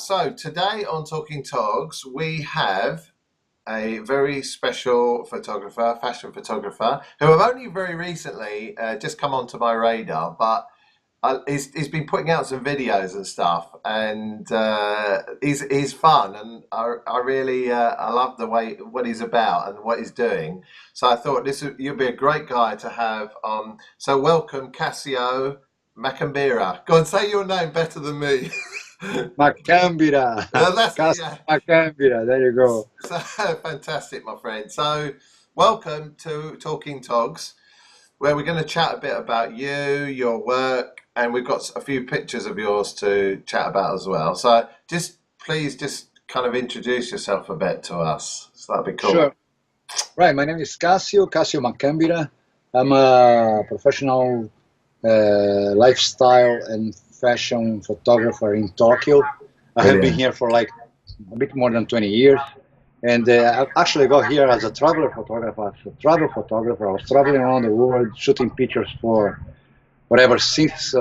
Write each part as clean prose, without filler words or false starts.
So today on Talking Togs, we have a very special photographer, fashion photographer, who have only very recently just come onto my radar, but he's been putting out some videos and stuff, and he's fun, and I really I love the way what he's about and what he's doing. So I thought you'd be a great guy to have on. So welcome, Cassio Macambira. Go and say your name better than me. Macambira. Cassio Macambira. There you go. So, fantastic, my friend. So welcome to Talking Togs, where we're going to chat a bit about you, your work, and we've got a few pictures of yours to chat about as well. So please kind of introduce yourself a bit to us. So that'd be cool. Sure. Right. My name is Cassio Macambira. I'm a professional lifestyle and fashion photographer in Tokyo. I have been here for like a bit more than 20 years. And I actually got here as a travel photographer. I was traveling around the world, shooting pictures for whatever, since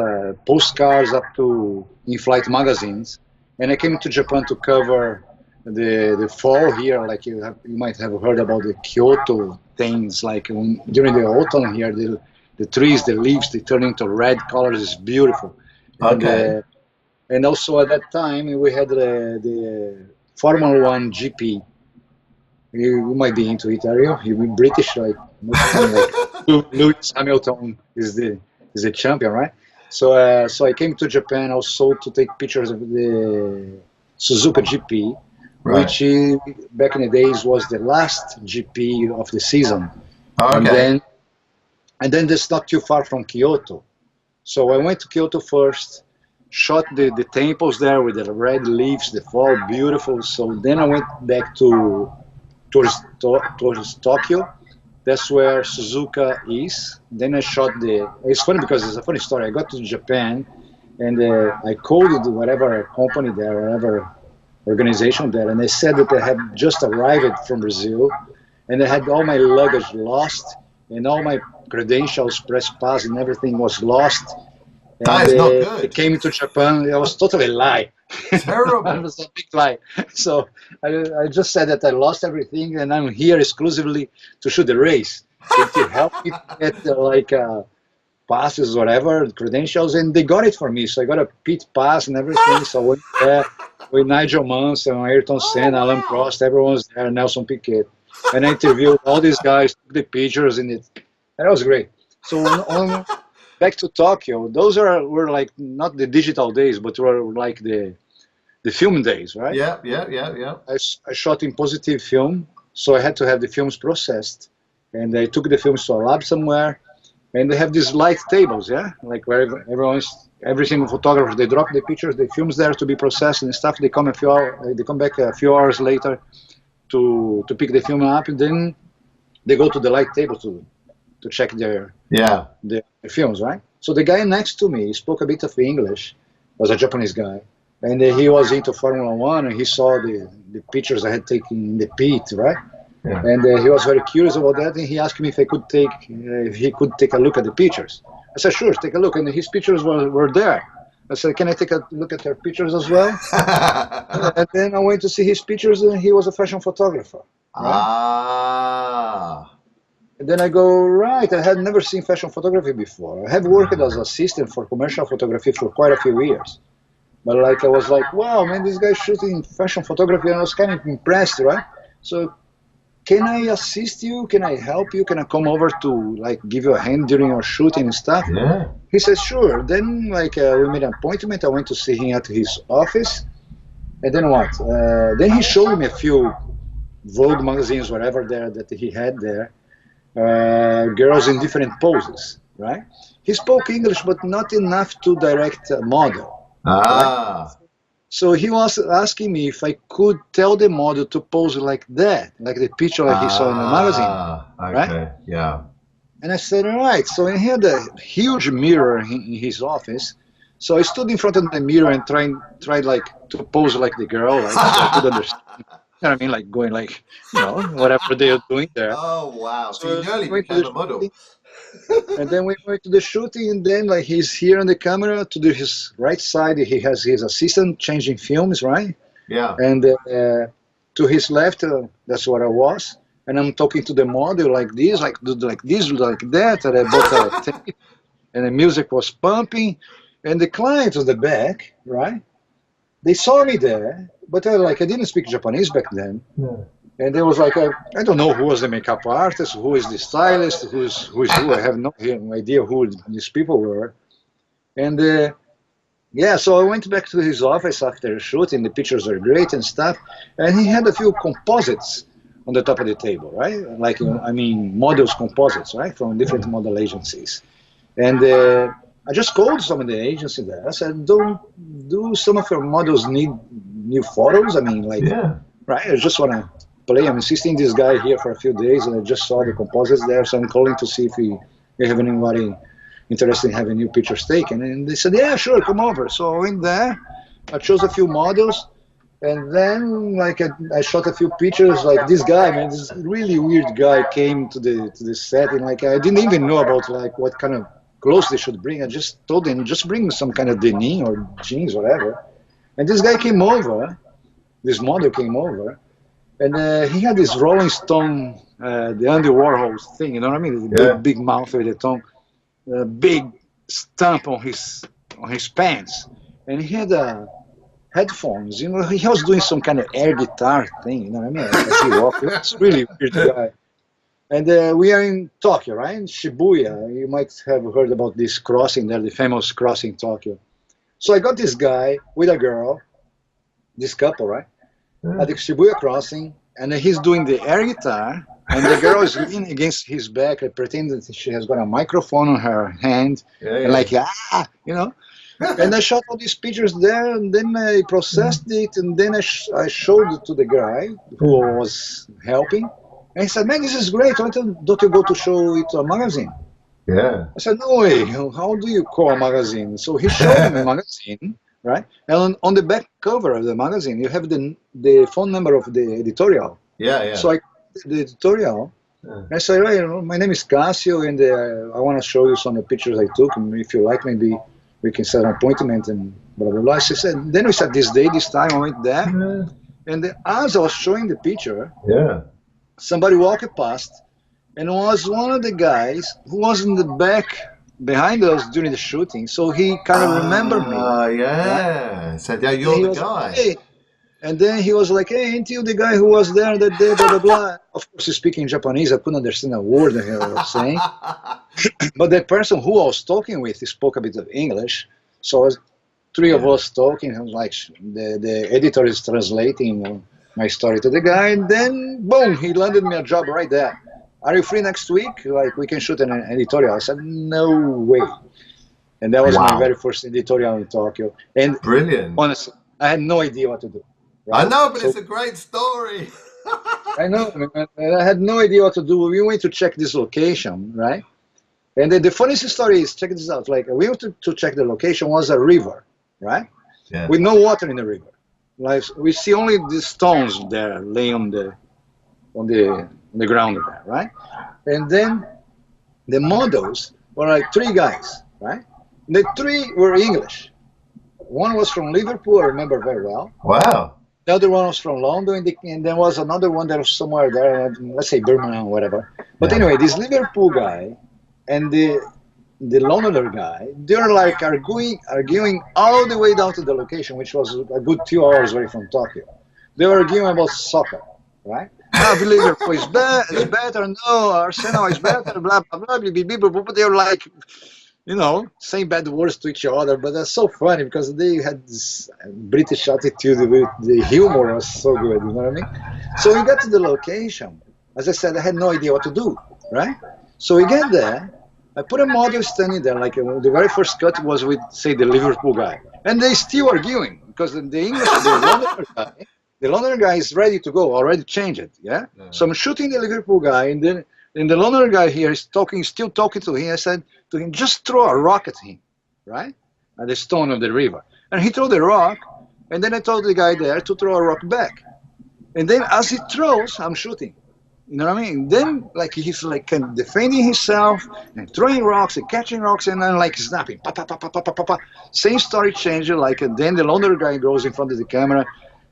postcards up to in-flight magazines. And I came to Japan to cover the fall here. Like you might have heard about the Kyoto things. Like during the autumn here, the trees, the leaves, they turn into red colors. It's beautiful. Okay. And also at that time, we had the Formula One GP. You might be into it, are you? You're British, like Lewis Hamilton is the champion, right? So I came to Japan also to take pictures of the Suzuka GP, Right. which back in the days was the last GP of the season. Okay. And then that's not too far from Kyoto. So I went to Kyoto first, shot the temples there with the red leaves, the fall, beautiful. So then I went back towards Tokyo. That's where Suzuka is. Then I shot it's funny because it's a funny story. I got to Japan and I called whatever company there, whatever organization there, and they said that they had just arrived from Brazil and they had all my luggage lost and all my credentials, press pass, and everything was lost. And That is not good. They came to Japan. It was totally a lie. Terrible. It was a big lie. So I just said that I lost everything, and I'm here exclusively to shoot the race. If you help me get passes, whatever, credentials, and they got it for me. So I got a pit pass and everything. So I went there with Nigel Mansell, Ayrton Senna, Alan Prost, everyone was there, Nelson Piquet. And I interviewed all these guys, took the pictures, and that was great. So back to Tokyo, those were like not the digital days, but were like the film days, right? Yeah. I shot in positive film, so I had to have the films processed, and I took the films to a lab somewhere, and they have these light tables, yeah, like where every single photographer, they drop the pictures, the films there to be processed and stuff. They come back a few hours later to pick the film up, and then they go to the light table to check their films, right? So the guy next to me spoke a bit of English, was a Japanese guy, and he was into Formula One, and he saw the pictures I had taken in the pit, right? Yeah. And he was very curious about that, and he asked me if he could take a look at the pictures. I said, sure, take a look, and his pictures were there. I said, can I take a look at your pictures as well? And then I went to see his pictures, and he was a fashion photographer. Right? Ah. And then I go, right, I had never seen fashion photography before. I have worked as an assistant for commercial photography for quite a few years. But I was like, wow, man, this guy's shooting fashion photography, and I was kind of impressed, right? So can I assist you? Can I help you? Can I come over to give you a hand during your shooting and stuff? Yeah. He says, sure. Then we made an appointment. I went to see him at his office. And then what? Then he showed me a few Vogue magazines, whatever that he had there. Girls in different poses, right? He spoke English, but not enough to direct a model. Ah. Right? So he was asking me if I could tell the model to pose like that, like the picture he saw in the magazine. Okay. Right? Yeah. And I said, all right. So he had a huge mirror in his office. So I stood in front of the mirror and tried to pose like the girl, so I could understand know what I mean? Like going like, whatever they are doing there. Oh wow! So you So nearly we went to the became a model. shooting, and then we went to the shooting, and then like he's here on the camera. His right side, he has his assistant changing films, right? Yeah. And to his left, that's what I was. And I'm talking to the model like this, like this, like that. And I bought a tape, and the music was pumping. And the client was the back, right? They saw me there, but I didn't speak Japanese back then. Yeah. And there was like I don't know who was the makeup artist, who is the stylist, who is who. I have no idea who these people were. And yeah, so I went back to his office after shooting. The pictures are great and stuff. And he had a few composites on the top of the table, right? Like, models composites, right? From different model agencies. And I just called some of the agency there. I said, do some of your models need new photos? Yeah. Right? I just want to play. I'm assisting this guy here for a few days, and I just saw the composites there. So I'm calling to see if we have anybody interested in having new pictures taken. And they said, yeah, sure, come over. So I went there. I chose a few models. And then, I shot a few pictures. Like this guy, man, this really weird guy came to the set, and I didn't even know about what kind of clothes they should bring. I just told them just bring some kind of denim or jeans, whatever. And this guy came over. This model came over, and he had this Rolling Stone, the Andy Warhol thing. You know what I mean? The big mouth with the tongue, big stamp on his pants, and he had headphones. He was doing some kind of air guitar thing. You know what I mean? As he walked, it's really weird guy. And we are in Tokyo, right? In Shibuya. You might have heard about this crossing there, the famous crossing Tokyo. So I got this guy with a girl, this couple, right? At the Shibuya crossing, and he's doing the air guitar, and the girl is leaning against his back, pretending that she has got a microphone on her hand, and And I shot all these pictures there, and then I processed it, and then I showed it to the guy who was helping. And he said, man, this is great. Why don't you go to show it to a magazine? Yeah. I said, no way. How do you call a magazine? So he showed me a magazine, right? And on the back cover of the magazine, you have the phone number of the editorial. Yeah. So I called the editorial. And I said, my name is Cassio, and I want to show you some of the pictures I took. And if you like, maybe we can set an appointment and blah, blah, blah. She said, then we said this day, this time, I went there. And as I was showing the picture, somebody walked past, and it was one of the guys who was in the back behind us during the shooting. So he kind of remembered me. Yeah. Right? Said, yeah, you're the guy. Hey. And then he was like, hey, ain't you the guy who was there that day, blah, blah, blah. Of course, he's speaking Japanese. I couldn't understand a word that he was saying. But the person who I was talking with, he spoke a bit of English. So three of us talking, and like the editor is translating my story to the guy, and then boom, he landed me a job right there. Are you free next week? Like, we can shoot an editorial. I said, no way. And that was my very first editorial in Tokyo. And brilliant. Honestly, I had no idea what to do. Right? I know, but it's a great story. I know, man. I had no idea what to do. We went to check this location, right? And the funniest story is, check this out. Like, we went to check the location, was a river, right? Yeah. With no water in the river. Like, we see only the stones there laying on the ground there, right? And then the models were like three guys, right? The three were English. One was from Liverpool, I remember very well. Wow. The other one was from London, and there was another one that was somewhere there, let's say Birmingham, whatever. But anyway, this Liverpool guy and the Londoner guy, they're like arguing all the way down to the location, which was a good 2 hours away from Tokyo. They were arguing about soccer, right? Liverpool is better, no, Arsenal is better, blah, blah, blah, blah, blah. They were like, saying bad words to each other, but that's so funny because they had this British attitude with the humor was so good, you know what I mean? So we got to the location. As I said, I had no idea what to do, right? So we get there. I put a model standing there, like the very first cut was with, say, the Liverpool guy. And they still arguing because the English, the Londoner guy is ready to go, already changed it, yeah? So I'm shooting the Liverpool guy, and then the Londoner guy here is still talking to him. I said to him, just throw a rock at him, right? At the stone of the river. And he threw the rock, and then I told the guy there to throw a rock back. And then as he throws, I'm shooting. You know what I mean? Then like he's like kind of defending himself and throwing rocks and catching rocks and then like snapping. Pa, pa, pa, pa, pa, pa, pa, pa. Same story changer. Like and then the loner guy goes in front of the camera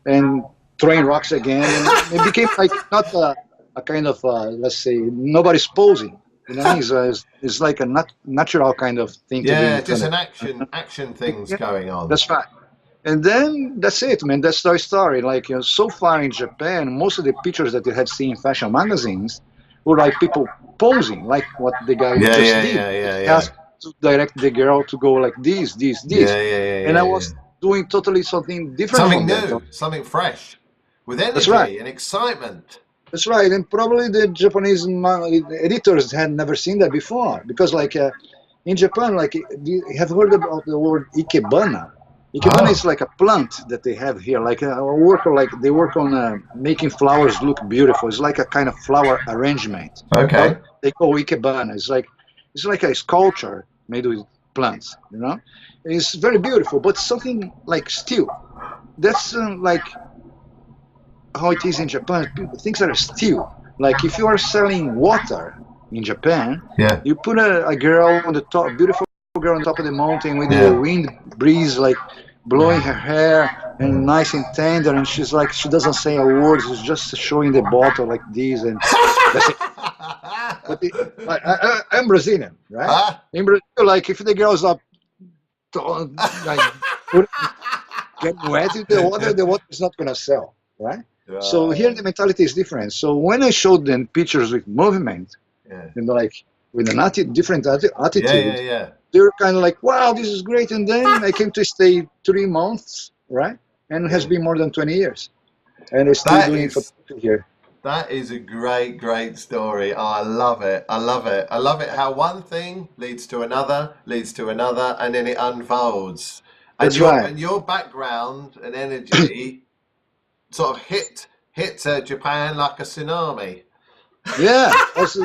and throwing rocks again, and it became like not a kind of let's say nobody's posing. You know what I mean? It's like a natural kind of thing to do Yeah, in just front an of. action things Yeah, going on. that's right. And then that's it, man. That's the story. Like, so far in Japan, most of the pictures that you had seen in fashion magazines were like people posing, like what the guy Yeah, just yeah, did. yeah, yeah, He yeah. asked to direct the girl to go like this. Yeah, yeah, yeah, And I yeah, yeah. was doing totally something different Something from that. new, something fresh, with That's right. energy and excitement. That's right. And probably the Japanese editors had never seen that before. Because, like, in Japan, like, you have heard about the word ikebana. Ikebana is Oh, like a plant that they have here, like a worker, like they work on making flowers look beautiful. It's like a kind of flower arrangement. okay. They call ikebana. It's like a sculpture made with plants. You know, it's very beautiful, but something like still. That's like how it is in Japan. Things are still. Like if you are selling water in Japan, Yeah, you put a girl on the top, beautiful girl on top of the mountain with the yeah. wind breeze like blowing her hair and nice and tender, and she's like she doesn't say a word. She's just showing the bottle like this, and that's it. But I'm Brazilian, right? Ah. In Brazil, like if the girl's up, like getting wet in the water is not gonna sell, right? So here Right. the mentality is different. So when I showed them pictures with movement, Yeah. like with an different Yeah, yeah, attitude, yeah. they were kind of like, "Wow, this is great." And then I came to stay 3 months, right? And it has Yeah. been more than 20 years, and I'm still That doing is photography here. that is a great, great story. Oh, I love it. I love it. I love it how one thing leads to another, and then it unfolds. That's right. And your background and energy sort of hit Japan like a tsunami. Yeah, that's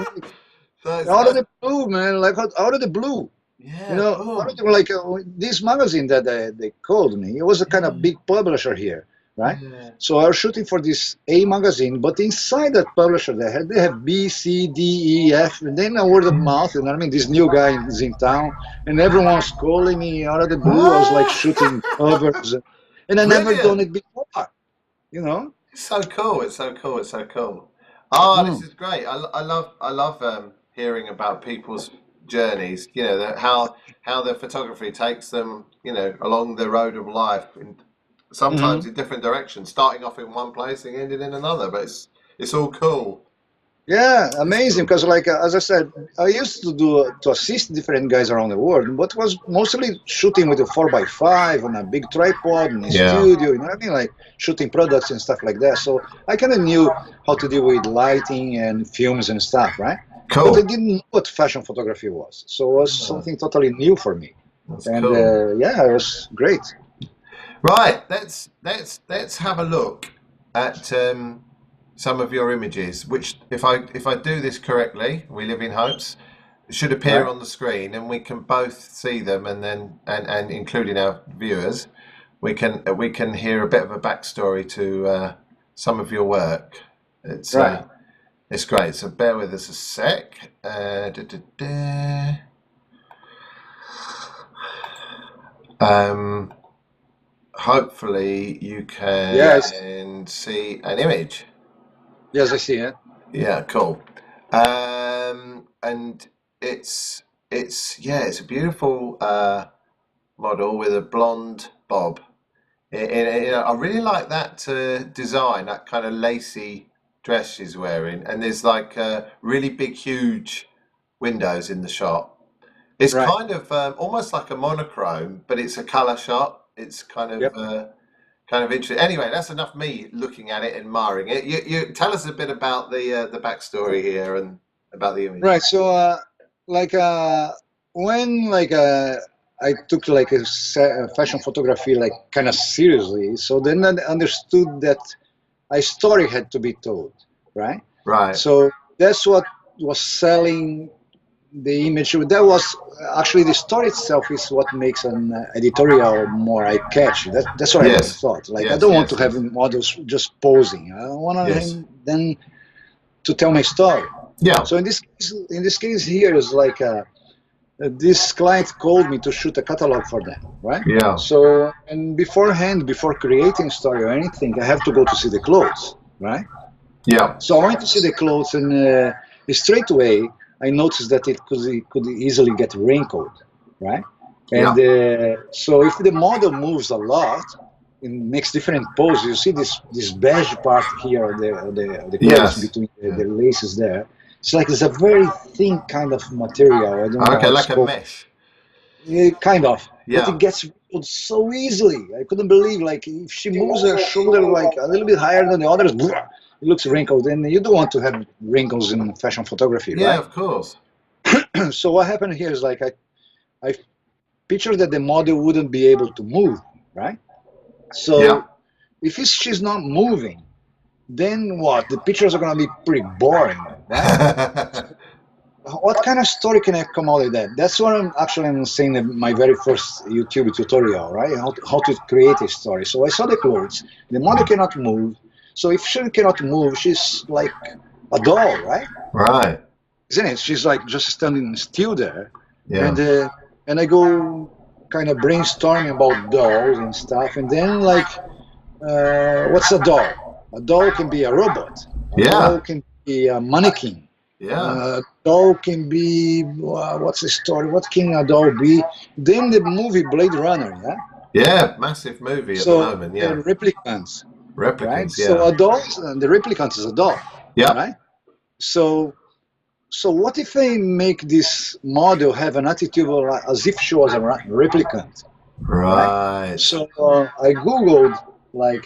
So it's, out of the blue, man. Like out of the blue. yeah, Out of boom. the, like this magazine that they called me. It was a kind of Yeah, big publisher here, right? yeah. So I was shooting for this A magazine, but inside that publisher they have B, C, D, E, F, and then a word of mouth. And I mean, this new guy is in town, and everyone's calling me out of the blue. I was like Ah, shooting covers, and I never done brilliant. it before, you know. It's so cool. It's so cool. It's so cool. Oh, this Mm. is great. I love hearing about people's journeys. You know, how the photography takes them. You know, along the road of life, Hmm. sometimes in different directions, starting off in one place and ending in another. But it's all cool. Yeah, It's amazing. cool. Because, like, as I said, I used to do to assist different guys around the world, but was mostly shooting with a 4x5 on a big tripod in a Yeah. studio. You know what I mean? Like shooting products and stuff like that. So I kind of knew how to deal with lighting and films and stuff, right? But I Cool. didn't know what fashion photography was. So it was Ah, something totally new for me. that's And cool. yeah, it was great. Right. Let's have a look at some of your images. Which, if I do this correctly, we live in hopes, should appear Right? on the screen, and we can both see them, and then and including our viewers, we can hear a bit of a backstory to some of your work. It's Right. uh, it's great. So bear with us a sec. Da, da, da. Um, hopefully you Yes. can see an image. Yes, I see it. Yeah, cool. And it's a beautiful model with a blonde bob. I really like that design, that kind of lacy dress she's wearing, and there's like really big, huge windows in the shot. It's Right. kind of almost like a monochrome, but it's a color shot. It's Yep. kind of interesting. Anyway, that's enough me looking at it and admiring it. You tell us a bit about the backstory here and about the image. Right. So, like, when like I took like fashion photography like kind of seriously, so then I understood that a story had to be told, right? Right. So that's what was selling the image. That was actually the story itself is what makes an editorial more eye-catchy. That's what I Yes. thought. Like I Yes. don't want Yes. to have Yes. models just posing. I want Yes. them to tell my story. Yeah. So in this case here is like this client called me to shoot a catalog for them, right? Yeah. So and beforehand, before creating a story or anything, I have to go to see the clothes, right? Yeah. So I went to see the clothes, and straight away I noticed that it could easily get wrinkled, right? And Yeah. so if the model moves a lot, it makes different poses. You see this beige part here, the clothes Yes. between Yeah. the laces there. It's like it's a very thin kind of material. I don't know Okay, how it's like a called. mesh. Kind of, but Yeah. it gets wrinkled so easily. I couldn't believe, like, if she moves her shoulder like a little bit higher than the others, it looks wrinkled. And you don't want to have wrinkles in fashion photography, Yeah, right? of course. So what happened here is like I pictured that the model wouldn't be able to move, right? Yeah. So if she's not moving, then what? The pictures are gonna be pretty boring, right? What kind of story can I come out of that? That's what I'm saying in my very first YouTube tutorial, right? How to create a story. So I saw the clothes. The model cannot move. So if she cannot move, she's like a doll, right? Right. Isn't it? She's like just standing still there. Yeah. And I go kind of brainstorming about dolls and stuff. And then like, what's a doll? A doll can be a robot. A Yeah. doll can be a mannequin. Yeah. Doll can be what's the story? What can a doll be? Then the movie Blade Runner, yeah. Yeah. Massive movie at the So moment. Yeah. replicants, right? Replicants. So Yeah. a doll, the replicant is a doll, Yeah. right? So what if I make this model have an attitude as if she was a replicant, right? Right. So I googled like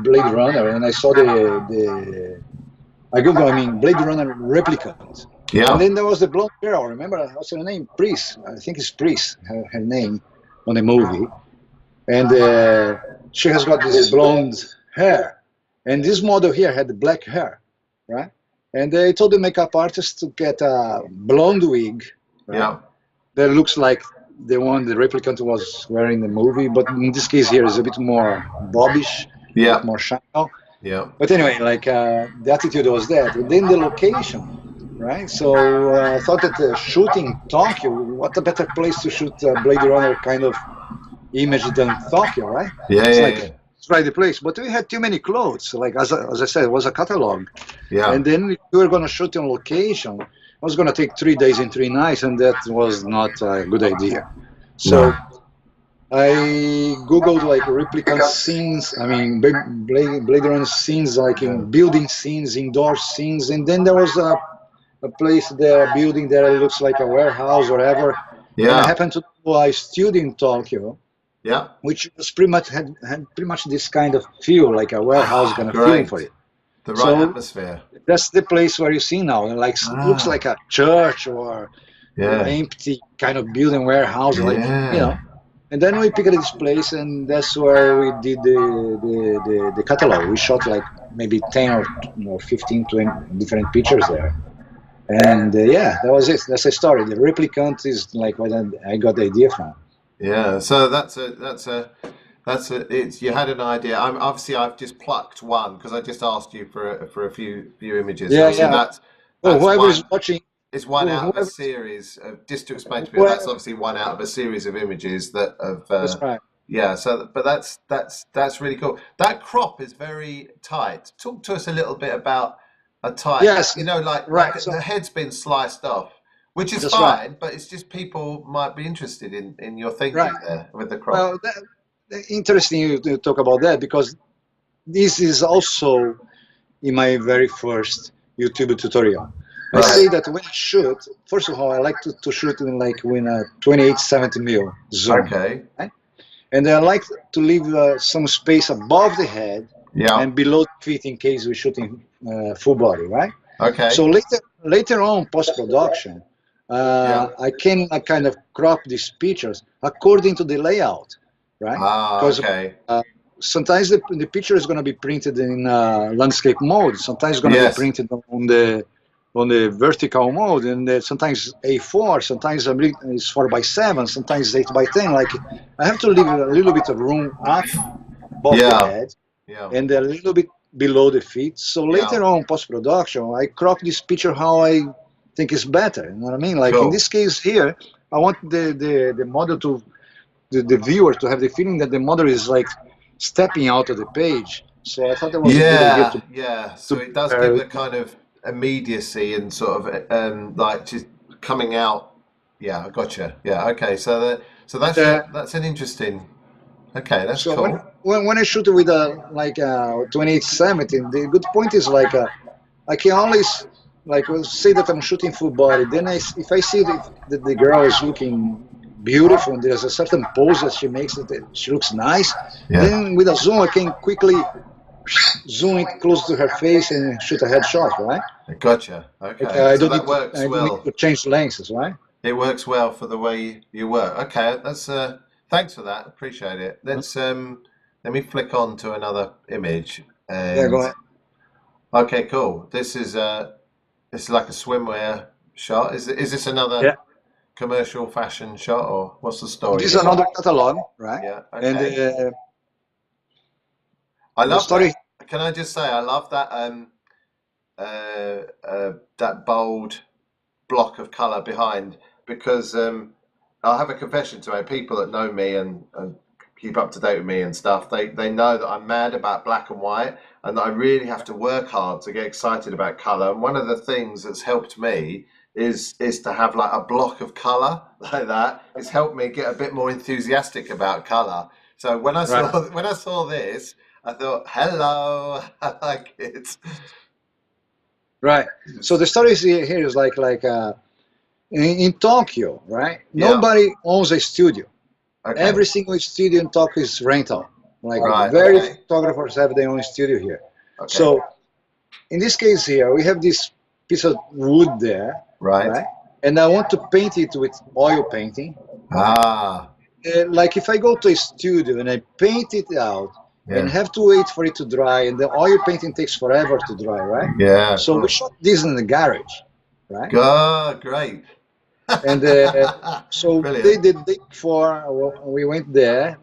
Blade Runner, and I saw I mean, Blade Runner replicant. And Yeah. then there was the blonde girl. Remember, what's her name? Priest. I think it's Priest, her name on the movie. And she has got this blonde hair. And this model here had the black hair, right? And they told the makeup artist to get a blonde wig, right? Yeah. That looks like the one the replicant was wearing in the movie. But in this case here is a bit more bobbish, a bit Yeah. more shiny. Yeah. But anyway, like the attitude was that. And then the location, right? So I thought that shooting Tokyo, what a better place to shoot Blade Runner kind of image than Tokyo, right? Yeah. It's Yeah. like, Yeah. it's right the place. But we had too many clothes. Like, as I said, it was a catalog. Yeah. And then we were going to shoot on location. It was going to take 3 days and 3 nights, and that was not a good idea. So No. I googled like replicant scenes. I mean, Blade Runner scenes, like in building scenes, indoor scenes, and then there was a place there, a building there. It looks like a warehouse or whatever. And I Yeah. happened to do a studio in Tokyo, Yeah. which was pretty much had pretty much this kind of feel, like a warehouse kind of feeling Great. for it. The right So atmosphere. that's the place where you see now. And like it looks like a church or Yeah. empty kind of building warehouse, like Yeah. you know. And then we picked this place, and that's where we did the catalog. We shot like maybe 10 or 15, 20 different pictures there. And yeah, that was it. That's the story. The replicant is like what I got the idea from. Yeah. So it's you had an idea. I've just plucked one because I just asked you for a few images. Yeah, Obviously, yeah. that's Whoever's one. watching, It's one out of a whoever, series. Just to explain to people, that's whoever, obviously one out of a series of images that have. that's right. Yeah. So, but that's really cool. That crop is very tight. Talk to us a little bit about a tight. Yes, You know, like right. So the head's been sliced off, which is that's right. fine. But it's just people might be interested in your thinking Right. there with the crop. Well, interesting you talk about that, because this is also in my very first YouTube tutorial. I Right. say that when I shoot, first of all, I like to shoot in like when a 28-70 mm zoom, Okay. right? And I like to leave some space above the head Yeah. and below the feet in case we're shooting full body, right? Okay. So later on, post production, Yeah. I can kind of crop these pictures according to the layout, right? Ah. Because Okay. sometimes the picture is going to be printed in landscape mode. Sometimes it's going to be Yes. printed on the vertical mode, and sometimes A4, sometimes it's 4:7, sometimes 8:10. Like I have to leave a little bit of room up above the Yeah. head Yeah. and a little bit below the feet. So later on, post production, I crop this picture how I think is better. You know what I mean? Like in Cool. this case here, I want the model to the viewer to have the feeling that the model is like stepping out of the page. So I thought that was a good idea Yeah. Yeah. So to it does give the kind of immediacy and sort of like just coming out. Yeah, I gotcha. Yeah. Okay. So that's an interesting. Okay, that's so cool. when I shoot with a like a 2870, the good point is like I can always like say that I'm shooting full body. Then if I see that the girl is looking beautiful and there's a certain pose that she makes that she looks nice, Yeah. then with a zoom I can quickly zoom it close to her face and shoot a headshot, right? Gotcha. Like, Okay. I So don't that need to works I don't need well. to change lenses, right? It works well for the way you work. Okay, that's thanks for that. Appreciate it. Let me flick on to another image Yeah, go and ahead. okay, cool. This is like a swimwear shot. Is this another Yeah. commercial fashion shot or what's the story This is here? another catalog, right? Yeah, And okay. I the love story. that. Can I just say I love that that bold block of color behind because I'll have a confession to make. People that know me and keep up to date with me and stuff, they know that I'm mad about black and white and that I really have to work hard to get excited about color. And one of the things that's helped me is to have like a block of color like that. It's helped me get a bit more enthusiastic about color. So when I Right. saw this, I thought, hello, I like it. Right. So the story here is like in Tokyo, right? Yeah. Nobody owns a studio. Okay. Every single studio in Tokyo is rental. Like Right. very Okay. photographers have their own studio here. Okay. So in this case here, we have this piece of wood there, Right. right? And I want to paint it with oil painting. Ah. Like if I go to a studio and I paint it out and Yeah. have to wait for it to dry, and the oil painting takes forever to dry, right? Yeah. So we Cool. shot this in the garage, right? Ah, great. And so Brilliant. the day before we went there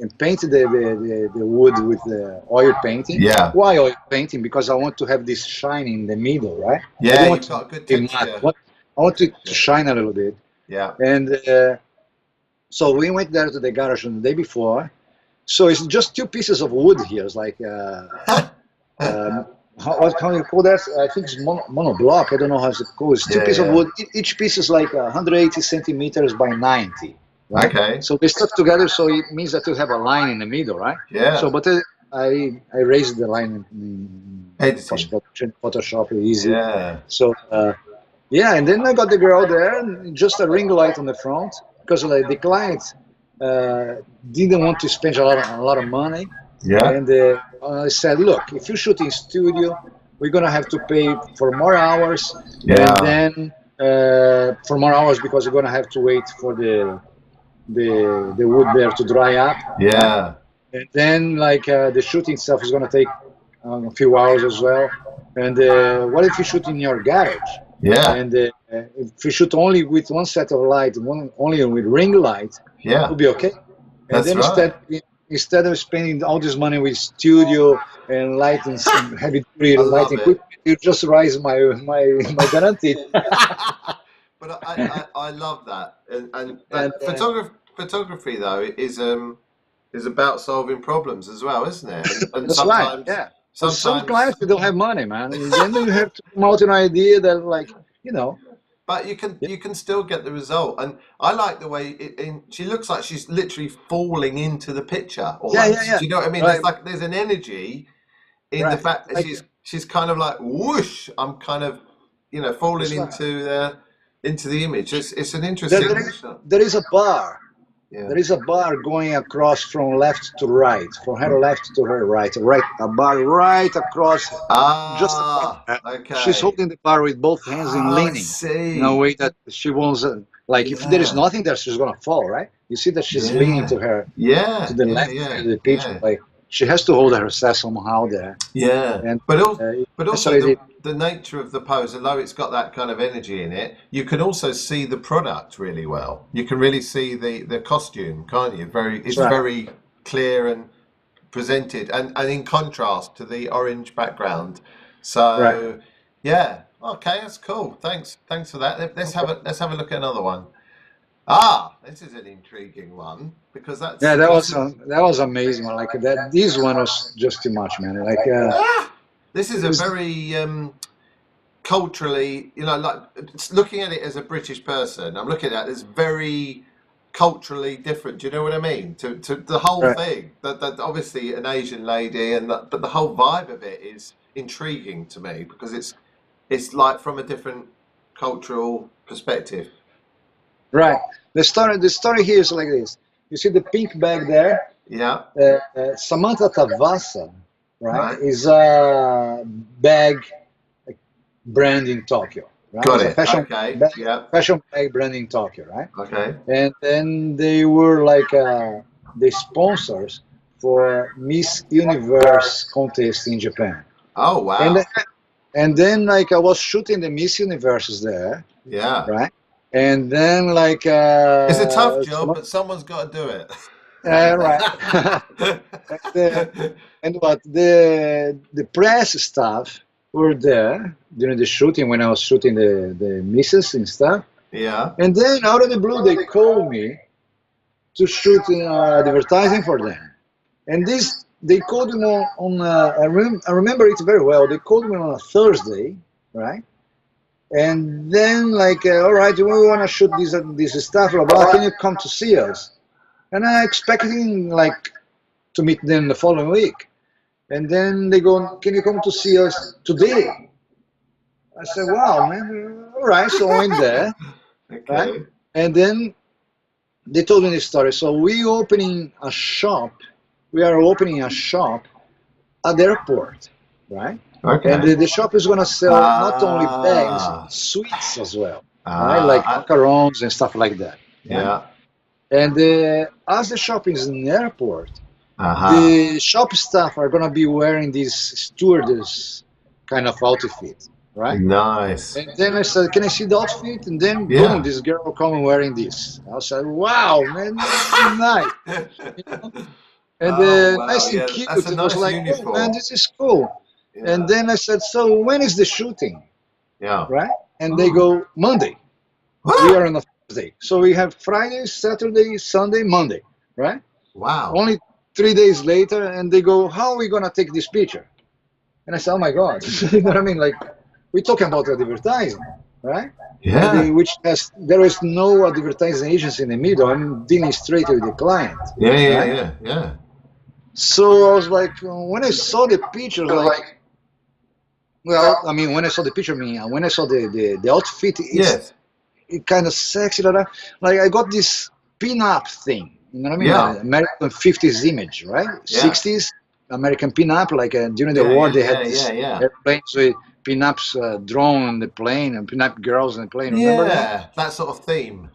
and painted the wood with the oil painting. Yeah. Why oil painting? Because I want to have this shine in the middle, right? I Yeah, don't want you've to got a good be matte. texture. I want it to shine a little bit. Yeah. And so we went there to the garage on the day before. So it's just two pieces of wood here. It's like how you call that? I think it's monoblock. I don't know how it's called. It's two Yeah, pieces of yeah. wood. Each piece is like 180 centimeters by 90, right? Okay. So they stuck together, so it means that you have a line in the middle, right? Yeah. So, but I raised the line in Editing. post-production, Photoshop, easy. Yeah. So yeah, and then I got the girl there, and just a ring light on the front, because like, the client didn't want to spend a lot of money. Yeah. And I said, look, if you shoot in studio, we're gonna have to pay for more hours, Yeah. and then for more hours because we're gonna have to wait for the wood there to dry up. Yeah. And then like the shooting itself is gonna take a few hours as well. And what if you shoot in your garage? Yeah. And if you shoot only with one set of light, only with ring light, Yeah. it'll be okay. And That's then right. instead of spending all this money with studio and lighting, some heavy duty I love lighting it. equipment, you just raise my guarantee. But I love that, and that And photography though is about solving problems as well, isn't it? And that's right, yeah. But some clients they don't have money, man. And then you have to come out with an idea that, like, you know. But you can still get the result, and I like the way she looks like she's literally falling into the picture almost. Yeah. Do you know what I mean? Right. There's an energy in the Right. fact that Like, she's kind of like whoosh. I'm kind of falling that's right. into the image. It's an interesting. There is a bar. Yeah. There is a bar going across from left to right, from her left to her right, a bar right across. Just a bar. Okay. She's holding the bar with both hands and I leaning see. in a way that she wants. Like if there is Yeah. nothing there, she's gonna fall, right? You see that she's leaning to her Yeah. to the Yeah. left Yeah. of the picture. Yeah. Like she has to hold herself somehow there. Yeah, And but also the nature of the pose, although it's got that kind of energy in it, you can also see the product really well. You can really see the costume, can't you? It's very clear and presented, and in contrast to the orange background. So yeah, okay, that's cool. Thanks for that. Let's have a look at another one. Ah, this is an intriguing one because that was amazing. Like that, this one was just too much, man. Like this is a very culturally, like looking at it as a British person, I'm looking at it as very culturally different. Do you know what I mean? To the whole thing. That obviously an Asian lady, but the whole vibe of it is intriguing to me because it's like from a different cultural perspective. Right. The story here is like this. You see the pink bag there? Yeah. Samantha Tavassa, right, is a bag brand in Tokyo. Right? Got it's it. A fashion fashion bag brand in Tokyo, right? Okay. And then they were like the sponsors for Miss Universe contest in Japan. Oh wow. And then like I was shooting the Miss Universes there. Yeah. Right. And then like it's a tough job, but someone's got to do it. Right. and what the press staff were there during the shooting when I was shooting the misses and stuff. Yeah. And then out of the blue they called me to shoot advertising for them. And they called me on I remember it very well. They called me on a Thursday, right? And then like, all right, we want to shoot this stuff, blah, blah, can you come to see us? And I expecting like to meet them the following week. And then they go, can you come to see us today? I said, wow, man, all right. So I went there, right? And then they told me the story. So we are opening a shop at the airport, right? Okay. And the shop is going to sell not only bags, sweets as well, right? Like macarons and stuff like that. Yeah. And as the shop is in the airport, the shop staff are going to be wearing this stewardess kind of outfit, right? Nice. And then I said, can I see the outfit? And then, boom, this girl come wearing this. I said, wow, man, this is nice. You know? And nice and cute. It was like, oh, man, this is cool. Yeah. And then I said, so when is the shooting? Yeah. Right? And they go, Monday. We are on a Thursday. So we have Friday, Saturday, Sunday, Monday. Right? Wow. Only 3 days later, and they go, how are we going to take this picture? And I said, oh my God. You know what I mean? Like, we're talking about advertising, right? Yeah. There is no advertising agency in the middle. I'm dealing straight with the client. Yeah. So I was like, when I saw the picture, like, well, I mean, when I saw the picture, when I saw the outfit, it kind of sexy. Like I got this pin-up thing, you know what I mean? Yeah. American 50s image, right? Yeah. 60s American pin-up, like during the war, they had these airplanes with pin-ups drawn on the plane and pin-up girls on the plane. Remember that? That sort of theme.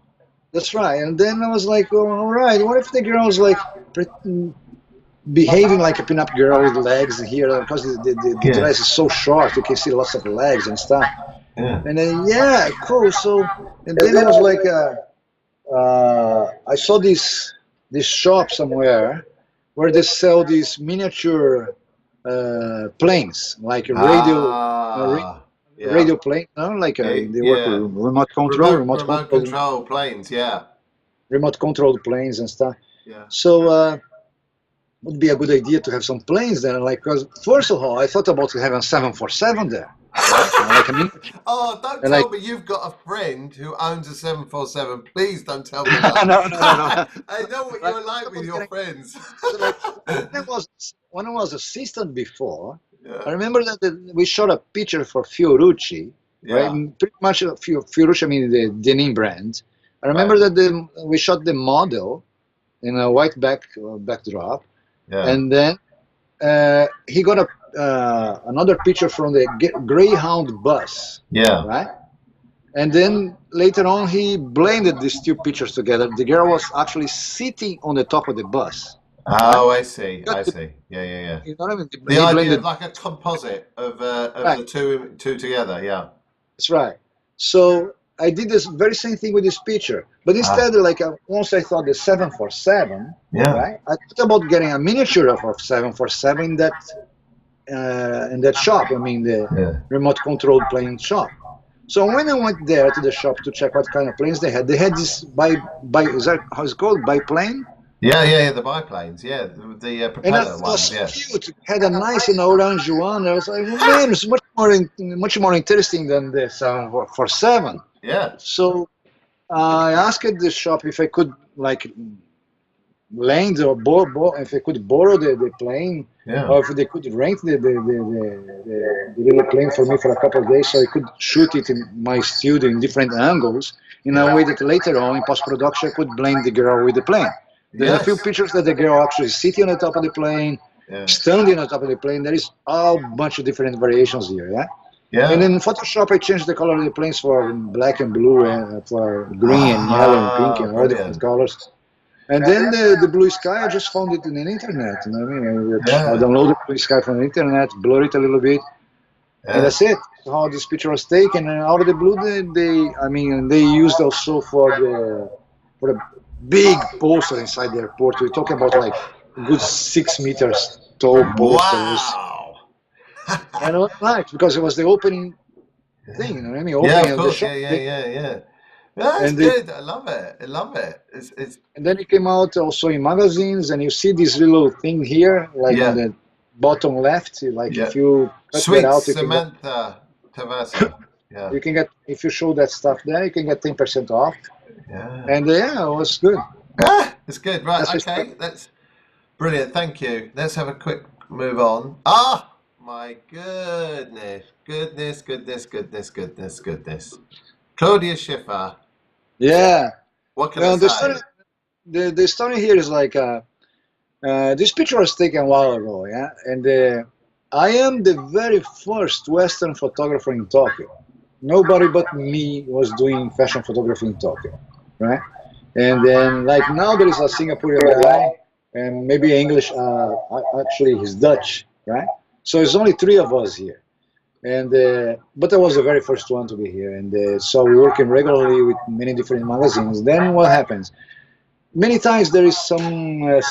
That's right. And then I was like, oh, all right, what if the girl's like behaving like a pin-up girl with legs here, because the dress is so short, you can see lots of legs and stuff. Yeah. And then cool. So and then I was like, I saw this shop somewhere where they sell these miniature planes, like a radio plane, no? Like they work with remote control planes, remote controlled planes and stuff. Yeah. So. Would be a good idea to have some planes there, like, because first of all, I thought about having a 747 there. Right? Don't tell me you've got a friend who owns a 747. Please don't tell me that. No. I know what you're like with your friends. When I was assistant before, I remember that we shot a picture for Fiorucci, right? Pretty much Fiorucci, I mean the denim brand. I remember that we shot the model in a white backdrop. Yeah. And then he got another picture from the Greyhound bus. Yeah. Right? And then later on, he blended these two pictures together. The girl was actually sitting on the top of the bus. right? Oh, I see. Got I the, see. Yeah, yeah, yeah. you know what I mean? The He idea of blended, like a composite of right? the two together. Yeah. That's right. So I did this very same thing with this picture, but Ah. instead, once I thought the 747, Yeah. right? I thought about getting a miniature of 747 in that shop. I mean, the Yeah. remote controlled plane shop. So when I went there to the shop to check what kind of planes they had this by is that how it's called biplane? Yeah, yeah, yeah. The biplanes. Yeah, the And I propeller thought it was ones. so Yeah. cute. It had a nice orange one. I was like, well, man, it's much more interesting than the 747. Yeah. So I asked the shop if I could lend or if I could borrow the plane, Yeah. or if they could rent the little plane for me for a couple of days, so I could shoot it in my studio in different angles, in a way Yeah. that later on in post production I could blend the girl with the plane. There's a few Yes. pictures that the girl actually sitting on the top of the plane, Yeah. standing on top of the plane. There is a bunch of different variations here, yeah. And Yeah. in Photoshop, I changed the color of the planes for black and blue, and for green and yellow and pink Ah, and all different brilliant. colors. And then the blue sky, I just found it in the internet. You know what I mean? I Yeah. downloaded blue sky from the internet, blur it a little bit, and Yeah. that's it. How this picture was taken. And out of the blue, they used also for the big poster inside the airport. We're talking about like a good 6 meters tall poster. It was, Wow. and it was nice because it was the opening thing. You know what I mean? Yeah, Opening of of the course. shop. Yeah, yeah, yeah, yeah. That's And they good. I love it. I love it. It's And then it came out also in magazines, and you see this little thing here, like on yeah, the bottom left. Like yeah. if you cut that Sweet out, Samantha Tavasa. Yeah, you can get if you show that stuff there, you can get 10% off. yeah. And yeah, it was good. Ah, it's good. Right. That's just Okay. That's brilliant. Thank you. Let's have a quick move on. Ah, my goodness, goodness, goodness, goodness, goodness, goodness. Claudia Schiffer. yeah. What can I Well, say? the story here is this picture was taken a while ago, yeah, and I am the very first Western photographer in Tokyo. Nobody but me was doing fashion photography in Tokyo, right? And then like now there is a Singaporean guy and maybe English. Actually, he's Dutch, right? So it's only three of us here. And but I was the very first one to be here, and so we're working regularly with many different magazines. Then what happens? Many times there is some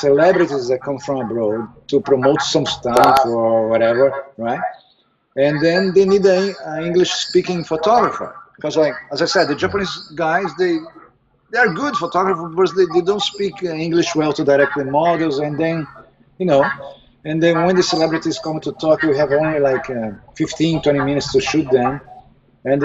celebrities that come from abroad to promote some stuff or whatever, right? And then they need an English-speaking photographer because, like as I said, the Japanese guys they are good photographers, but they don't speak English well to direct the models, and then you know, and then when the celebrities come to talk, we have only like 15, 20 minutes to shoot them, and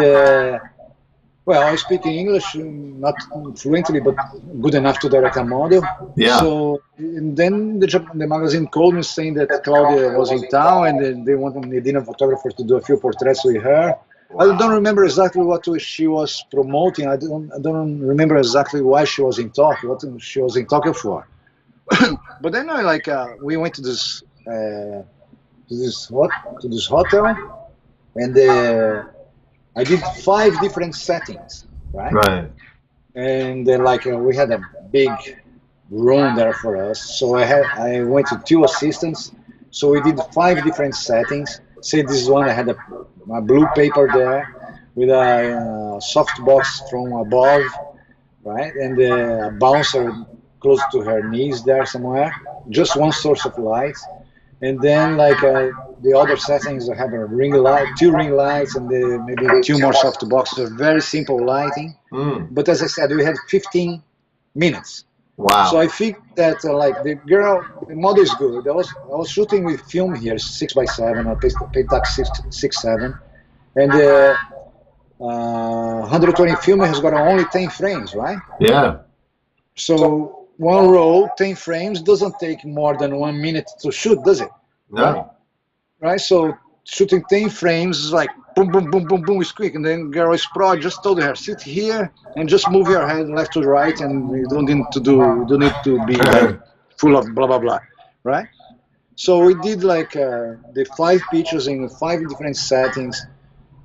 well, I speak English, not fluently, but good enough to direct a model. Yeah. So and then the magazine called me saying that Claudia was in town and they wanted me, a photographer, to do a few portraits with her. I don't Wow. remember exactly what she was promoting. I don't remember exactly why she was in Tokyo, what she was in Tokyo for. But then we went to this hotel, and I did 5 different settings, right? Right. And then we had a big room there for us. So I went to 2 assistants. So we did 5 different settings. Say this one, I had a blue paper there with a soft box from above, right? And a bouncer close to her knees there somewhere. Just one source of light. And then the other settings, I have a ring light, 2 ring lights, and maybe 2 more soft boxes. Very simple lighting. Mm. But as I said, we had 15 minutes. So Wow. I think that the girl, the model is good. I was shooting with film here, 6x7 or Pentax 6.7, and 120 film has got only 10 frames, right? Yeah. So one roll, 10 frames doesn't take more than 1 minute to shoot, does it? Right? No. Right. So shooting 10 frames is like boom, boom, boom, boom, boom, it's quick. And then girl is pro. I just told her, sit here and just move your head left to right, and you don't need to be like full of blah blah blah, right? So we did the 5 pictures in 5 different settings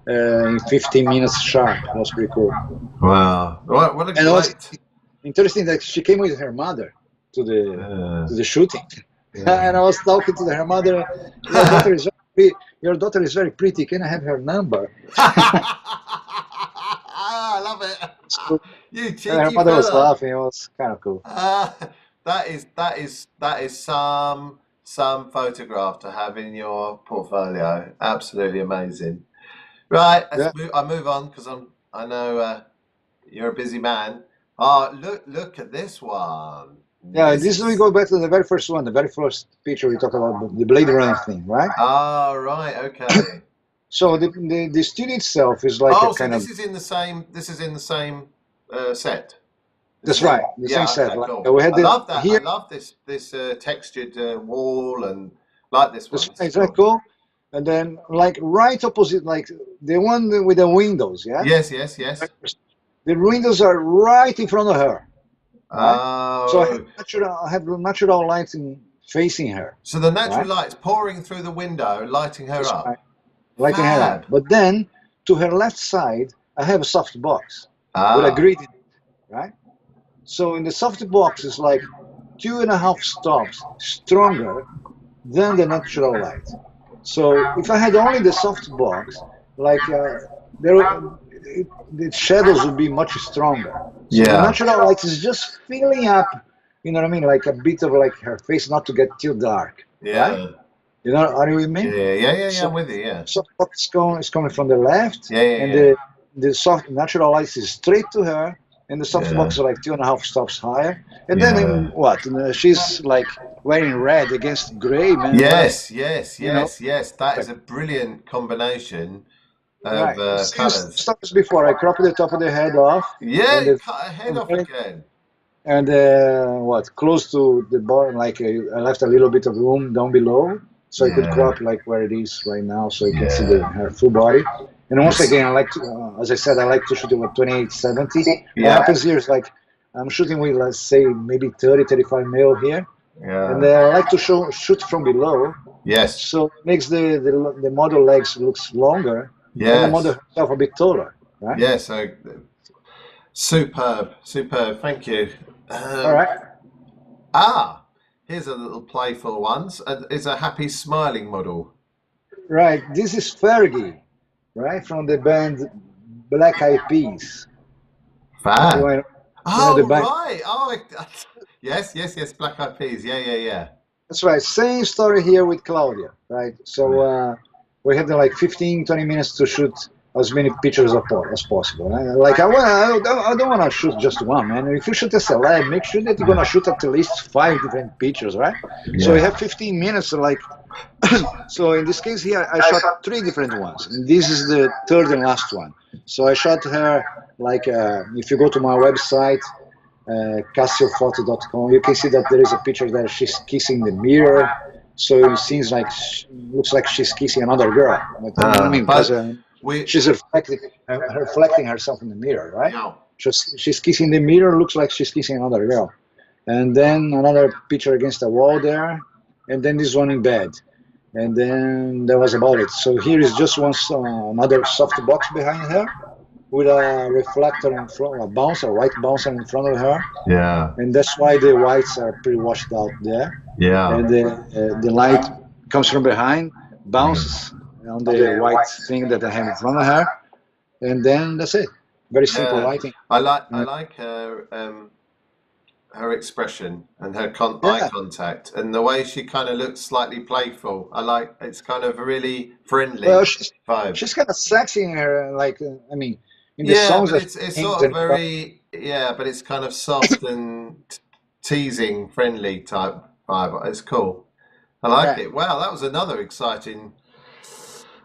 in 15 minutes sharp. That was pretty cool. Wow. What a And it was great. interesting that she came with her mother. to the shooting. And I was talking to her mother. Your daughter is very pretty. Can I have her number? I love it. So, You and her cheeky mother was fella. laughing. It was kind of cool. That is some photograph to have in your portfolio. Absolutely amazing. Right, Yeah, I move on because I know you're a busy man. Oh, look at this one. yeah. This This we is go back to the very first one, the very first picture we talked about the Blade Runner thing, right? right, okay. So the studio itself is like a Oh, so kind of. this is in the same set. This That's is in right, the same yeah, set. okay, Like cool. we had I the love that. I here. love this textured wall and like this one. That's This right, is is that cool. cool? And then like right opposite, like the one with the windows, yeah. Yes, yes, yes. The windows are right in front of her, right? So Oh, I have natural lighting facing her, so the natural right? light's pouring through the window, lighting her That's up. right, lighting her up. Fab. But then to her left side, I have a soft box with a Ah, grid in it, right? So in the soft box is like 2.5 stops stronger than the natural light. So if I had only the soft box, like there, the shadows would be much stronger. So the yeah. natural light is just filling up, you know what I mean, like a bit of like her face not to get too dark, right? Yeah. You know, are you with Yeah, me? yeah. So I'm with you. Yeah. soft box is coming from the left, Yeah, and yeah, the soft natural light is straight to her, and the soft yeah. box is like 2.5 stops higher. And then in Yeah. what? She's like wearing red against gray, man. Yes, yes, You know, yes, yes. That is like, a brilliant combination of right. Same colours. stops before. I cropped the top of the head off, Yeah, and you the cut her head off again. and what? Close to the bottom, like I left a little bit of room down below, so I could Yeah, crop like where it is right now, so you can see yeah. her full body. And once It's, again, I like to, as I said, I like to shoot it with 2870. What yeah, happens here is like I'm shooting with, let's say, maybe 30, 35 mil here, and yeah. I like to shoot from below, Yes, so it makes the model legs looks longer, and the model yes, herself a bit taller, right? yes. So superb, superb. Thank you. All Um, right, ah, here's a little playful one. It's a happy smiling model. right. This is Fergie, right, from the band Black Eyed Peas. You Fab. know, the Oh, band. right. Oh, yes, yes, yes. Black Eyed Peas. Yeah, yeah, yeah. That's right. Same story here with Claudia, right? So we had like 15, 20 minutes to shoot as many pictures as possible. Like I don't want to shoot just one, man. If you shoot a celeb, make sure that you're gonna shoot at least 5 different pictures, right? So we Yeah. have 15 minutes. Like, so in this case here, I shot 3 different ones, and this is the third and last one. So I shot her like if you go to my website, CassioPhoto.com, you can see that there is a picture that she's kissing the mirror. So it seems like looks like she's kissing another girl. But, you know what I mean? Because But we, she's reflecting herself in the mirror, right? yeah. She's kissing the mirror. Looks like she's kissing another girl. And then another picture against the wall there, and then this one in bed. And then that was about it. So here is just another soft box behind her with a reflector in front, a white bouncer in front of her, Yeah. and that's why the whites are pretty washed out there. Yeah. And the light comes from behind, bounces on the white thing that I have in front of her, and then that's it. Very simple Yeah. lighting. I like her expression and her eye Yeah, contact and the way she kind of looks slightly playful. I like it's kind of a really well, friendly vibe. she's kind of sexy in her, like I mean, in the Yeah, songs but that she it's sings sort of and stuff. very but it's kind of soft and teasing, friendly type vibe. It's cool. I like Yeah, it. Wow, that was another exciting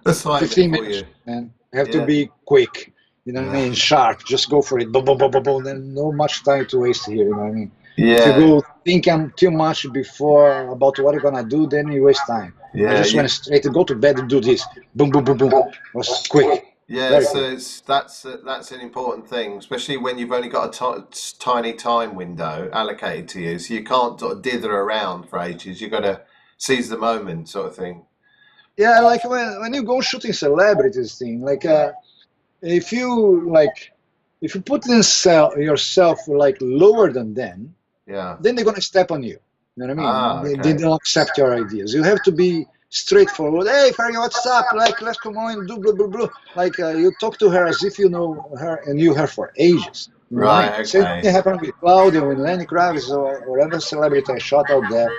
assignment 15 for minutes, you. and you have to Yeah. be quick. You know what I Yeah. mean? Sharp. Just go for it. Boom, boom, boom, boom, boom. Then no much time to waste here. You know what I mean? If you Yeah. go thinking too much before about what you're gonna do, then you waste time. I Yeah. just went straight to go to bed and do this. Boom, boom, boom, boom. It was quick, Yeah, very so quick. that's an important thing, especially when you've only got a tiny time window allocated to you, so you can't sort of dither around for ages. You've got to seize the moment, sort of thing. Yeah, like when you go shooting celebrities thing, like Yeah, if you put yourself like lower than them, Yeah. then they're gonna step on you. You know what I mean? Ah, They okay. don't accept your ideas. You have to be straightforward. Hey, Fergie, what's up? Like, let's come on and do blah blah blah. Like, you talk to her as if you know her and knew her for ages. You know what I mean? Right. Same Okay. thing happened with Claudia, with Lenny Kravitz, or whatever celebrity I shot out there.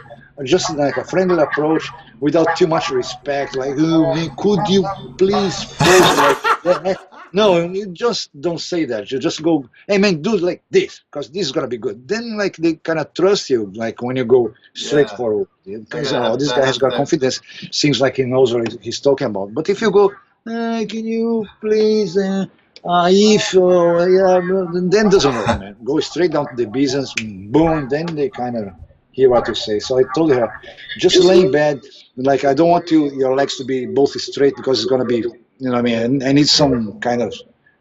Just like a friendly approach without too much respect. Like, oh man, could you please pose like that? No, you just don't say that. You just go, hey man, do it like this, because this is gonna be good. Then like they kind of trust you, like when you go straight Yeah. forward, They're because gonna oh, have this to guy has have got to. confidence. Seems like he knows what he's talking about. But if you go, can you please, if yeah, then doesn't work, man. Go straight down to the business, boom. Then they kind of hear what you say. So I told her, just lay in bed. Like I don't want your legs to be both straight because it's gonna be, you know what I mean. I need some kind of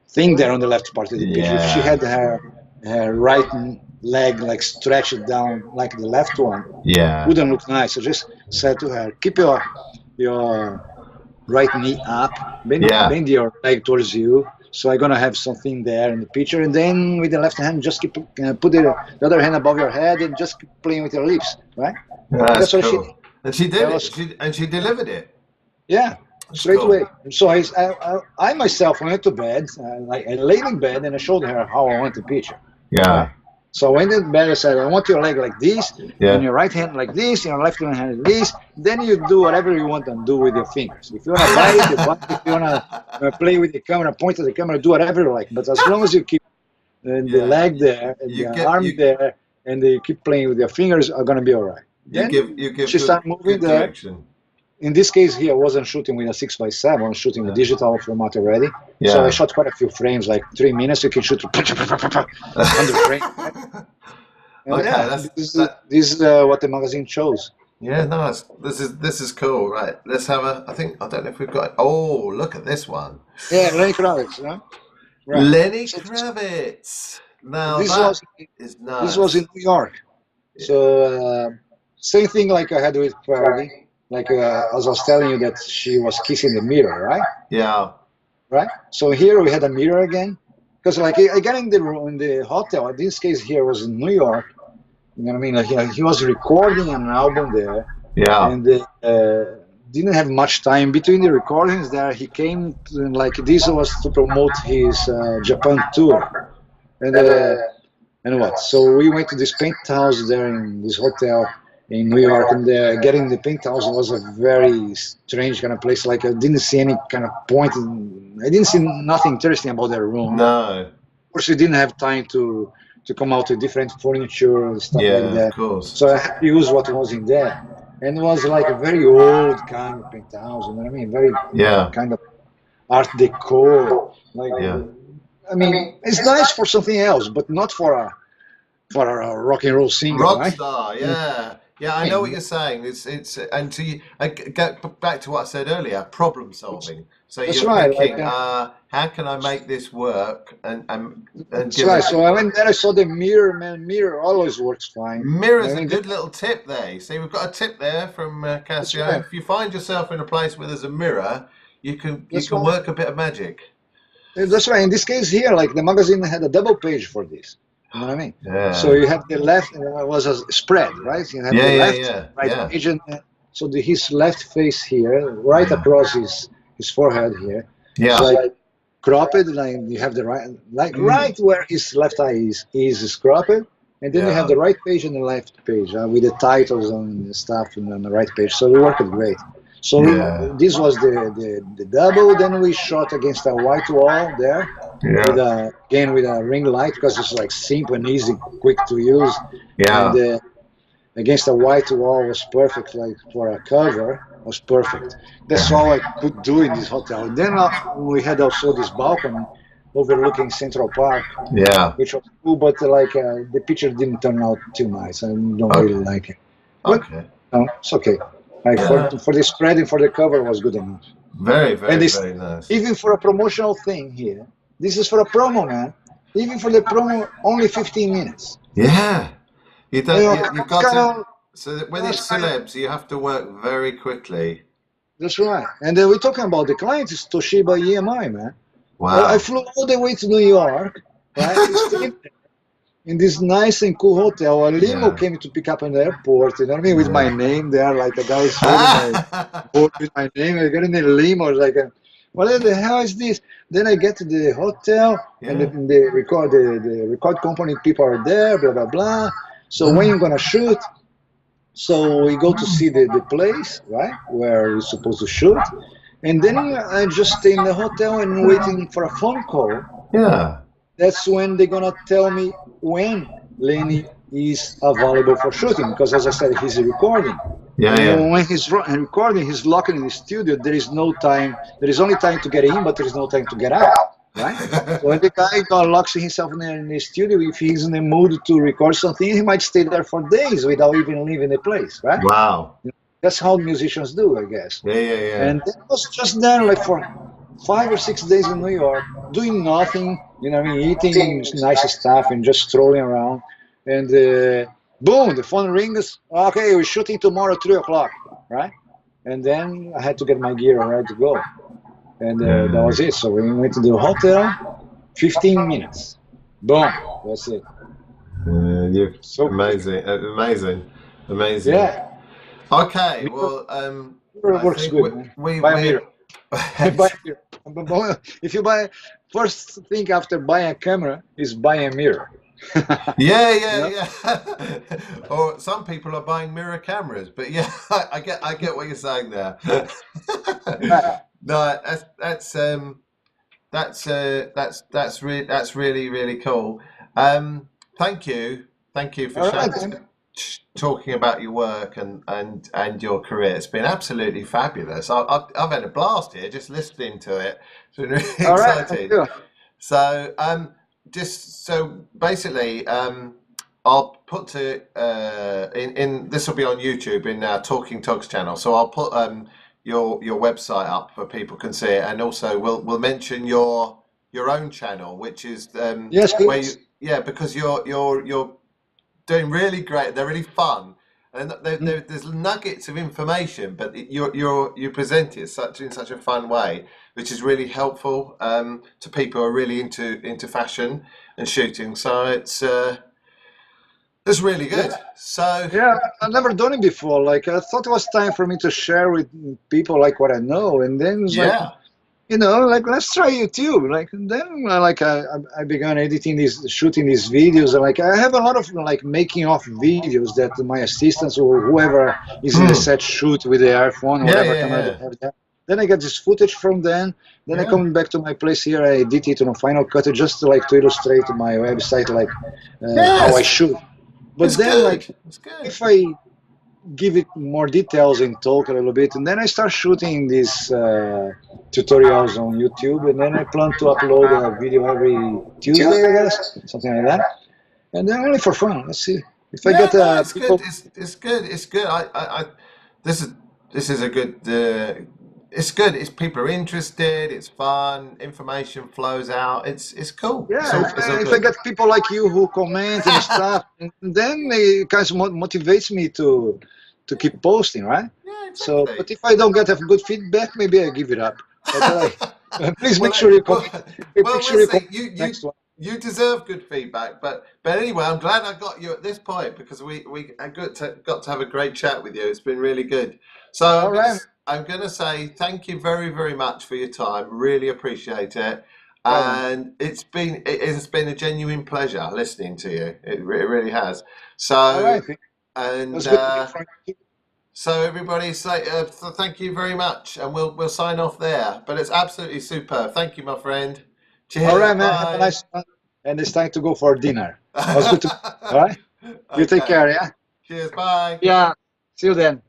thing there on the left part of the picture. If she Yeah. had her right leg like stretched down like the left one, Yeah. wouldn't look nice. So just said to her, keep your right knee up, Yeah. bend your leg towards you. So I'm gonna have something there in the picture, and then with the left hand, just keep put the other hand above your head and just keep playing with your lips, right? And That's that's what she did. cool. And she did That it. was She delivered it. yeah, That's straight cool. away. So I myself went to bed, like I laid in bed and I showed her how I want the picture, right? Yeah. So I went in bed, I said, I want your leg like this, and Yeah. your right hand like this, and your left hand like this. Then you do whatever you want to do with your fingers. If you want to bite, you bite. If you want to play with the camera, point at the camera, do whatever you like. But as long as you keep the Yeah. leg there, and You the get arm there, and you keep playing with your fingers, are going to be all right. you Then give she started moving good there. direction. In this case here, I wasn't shooting with a 6x7, I was shooting with digital format already. So I Yeah. shot quite a few frames, like 3 minutes. You can shoot 100 frames. And Okay, yeah, that's that. this is what the magazine shows. Yeah, nice. This is cool. Right. Let's have a. I don't know if we've got. Oh, look at this one. Yeah, Lenny Kravitz, huh? Right. Lenny So Kravitz. Now this that was is this was nice. in New York. Yeah. So same thing like I had with Fergie. Like as I was telling you that she was kissing the mirror, right? Yeah. Right. So here we had a mirror again, because like I got in the room in the hotel. In this case here was in New York. You know what I mean? Like, he was recording an album there, Yeah. and didn't have much time between the recordings. There, he came to, like this was to promote his Japan tour, and what? So we went to this penthouse there in this hotel in New York, and getting the penthouse was a very strange kind of place. Like I didn't see any kind of point. I didn't see nothing interesting about their room. No. Of course, we didn't have time to come out with different furniture and stuff like Yeah, of that. course. So I had to use what was in there. And it was like a very old kind of penthouse, you know what I mean? Very Yeah. kind of art deco. Like, Yeah. I mean, it's nice for something else, but not for a rock and roll singer, Rock right? star, I yeah, yeah. I know what mean, you're saying. It's and to you, I get back to what I said earlier. Problem solving. So that's you're right. Like, thinking, how can I make this work and that's give right. it. So I went there. I saw the mirror. Man, mirror always works fine. I Mirror's a mean, good little tip there. You see, we've got a tip there from that's Cassio. right. If you find yourself in a place where there's a mirror, you That's can right. work a bit of magic. That's right. In this case here, like the magazine had a double page for this. You know what I mean? So Yeah, you have the left was a spread, right? You have yeah, the yeah, left, yeah, right yeah, page, and so his left face here, right yeah, across his forehead here, is yeah. like cropped. Like you have the right, like Mm, right where his left eye is cropped, and then you have yeah, the right page and the left page with the titles and stuff and on the right page. So it worked great. So yeah, this was the double. Then we shot against a white wall there with yeah, a ring light because it's like simple and easy, quick to use, and yeah. against a white wall was perfect. Like for a cover, was perfect. That's all I could do in this hotel. Then we had also this balcony overlooking Central Park, Yeah. which was cool, but like the picture didn't turn out too nice. I don't really Okay. like it, but Okay. it's okay. Like Yeah. for the spread and for the cover was good enough. Very, And very, this, very nice. even for a promotional thing here, this is for a promo, man. Even for the promo, only 15 minutes. Yeah. You You don't. know, You've that's got kind to. of, So that when that's it's kind of, celebs, you have to work very quickly. that's right. And then we're talking about the client is Toshiba EMI, man. I Wow. flew all the way to New York, right? Stayed there, in this nice and cool hotel. A limo Yeah. came to pick up in the airport, you know what I mean, with my Yeah. name there, like a guy was holding my board with my name. I got in the limo, like, what the hell is this? Then I get to the hotel, and Yeah. the record company people are there, blah blah blah. So when you gonna shoot? So we go to see the place, right, where we're supposed to shoot, and then I just stay in the hotel and waiting for a phone call. Yeah. That's when they're gonna tell me when Lenny is available for shooting, because as I said, he's recording. Yeah. And Yeah. when he's recording, he's locked in the studio. There is no time. There is only time to get in, but there is no time to get out, right? So when the guy locks himself in the studio, if he's in the mood to record something, he might stay there for days without even leaving the place, right? Wow. That's how musicians do, I guess. Yeah. Yeah. Yeah. And I was just there like for 5 or 6 days in New York, doing nothing, you know what I mean, eating nice stuff and just strolling around. And boom, the phone rings. Okay, we're shooting tomorrow, 3 o'clock, right? And then I had to get my gear ready to go. And that was it. So we went to the hotel, 15 minutes. Boom, that's it. You're So amazing. Amazing. yeah, Okay. Well, mirror I works think good, man. we Buy a mirror. Buy a mirror. If you buy, first thing after buying a camera is buy a mirror. Yeah, You know? yeah. Or some people are buying mirror cameras, but yeah, I get what you're saying there. Yeah. No, that's really really cool. Thank you for All right, then. talking about your work and your career. It's been absolutely fabulous. I've had a blast here just listening to it. It's been really All right, thank exciting. you. So just so basically, I'll put to in this will be on YouTube in our Talking Togs channel. So I'll put your website up for people can see it, and also we'll mention your own channel, which is Yes, where you please. because you're doing really great. They're really fun, and there's nuggets of information, but you present it in such a fun way, which is really helpful to people who are really into fashion and shooting. So it's really Yeah, good. So yeah, I've never done it before. Like, I thought it was time for me to share with people like what I know, and then it's like, yeah, like let's try YouTube. Like, and then I began editing shooting these videos. And like, I have a lot of like making of videos that my assistants or whoever is in the set shoot with the iPhone or yeah, whatever yeah, camera yeah, they have there. Then I get this footage from them. Then I yeah. come back to my place here. I edit it on Final Cut just to illustrate my website, like how I Yes, shoot. But it's then, good. like, It's good. if I give it more details and talk a little bit, and then I start shooting these tutorials on YouTube, and then I plan to upload a video every Tuesday, I guess, something like that. And then only for fun. Let's see if I Yeah, get no, it's good. people. It's good. It's good. This is a good. It's good. It's people are interested. It's fun. Information flows out. It's cool. Yeah, It's all if I good. get people like you who comment and stuff, and then it kind of motivates me to keep posting, right? Yeah, So, exactly. but if I don't get a good feedback, maybe I give it up. But please well, make sure you comment. Make well, sure we'll you see. comment next one. You deserve good feedback, but anyway, I'm glad I got you at this point because we got to have a great chat with you. It's been really good. So All right, I'm gonna say thank you very much for your time. Really appreciate it, right on. and it's been a genuine pleasure listening to you. It really has. All So right, it and was good to hear from you. so everybody say thank you very much, and we'll sign off there. But it's absolutely superb. Thank you, my friend. All Cheers. right, man. Have a Bye. nice one. And it's time to go for dinner. It was good to. All right. You take Okay. care. Yeah. Cheers. Bye. Yeah. See you then.